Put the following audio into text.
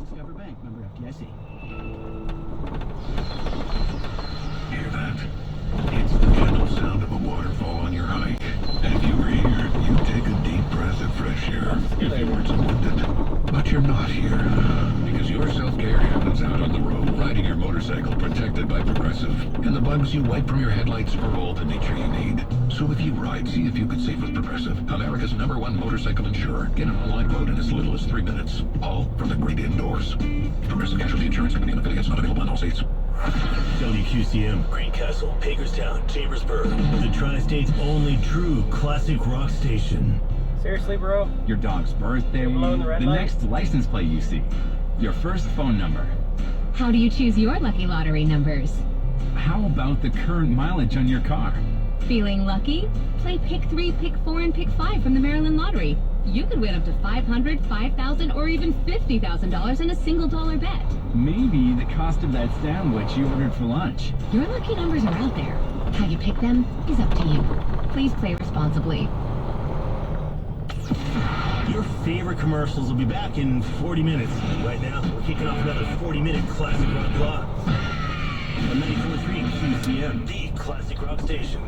Discover Bank, member FDIC. Hear that? It's the gentle sound of a waterfall on your hike. And if you were here, you'd take a deep breath of fresh air if you weren't so winded. But you're not here, because your self-care happens out on the road, riding your motorcycle protected by Progressive. And the bugs you wipe from your headlights are all the nature you need. So if you ride, see if you could save with Progressive, America's #1 motorcycle insurer. Get an online quote in as little as 3 minutes. All from the great indoors. Progressive Casualty Insurance Company and affiliates, not available in all states. WQCM, Greencastle, Hagerstown, Chambersburg, the Tri-State's only true classic rock station. Seriously, bro? Your dog's birthday, You're blowing the red light? next license plate you see, your first phone number. How do you choose your lucky lottery numbers? How about the current mileage on your car? Feeling lucky? Play Pick 3, Pick 4, and Pick 5 from the Maryland Lottery. You could win up to $500, $5,000, or even $50,000 in a single dollar bet. Maybe the cost of that sandwich you ordered for lunch. Your lucky numbers are out there. How you pick them is up to you. Please play responsibly. Your favorite commercials will be back in 40 minutes. Right now, we're kicking off another 40-minute classic rock block. On 94.3 QCM, the classic rock station.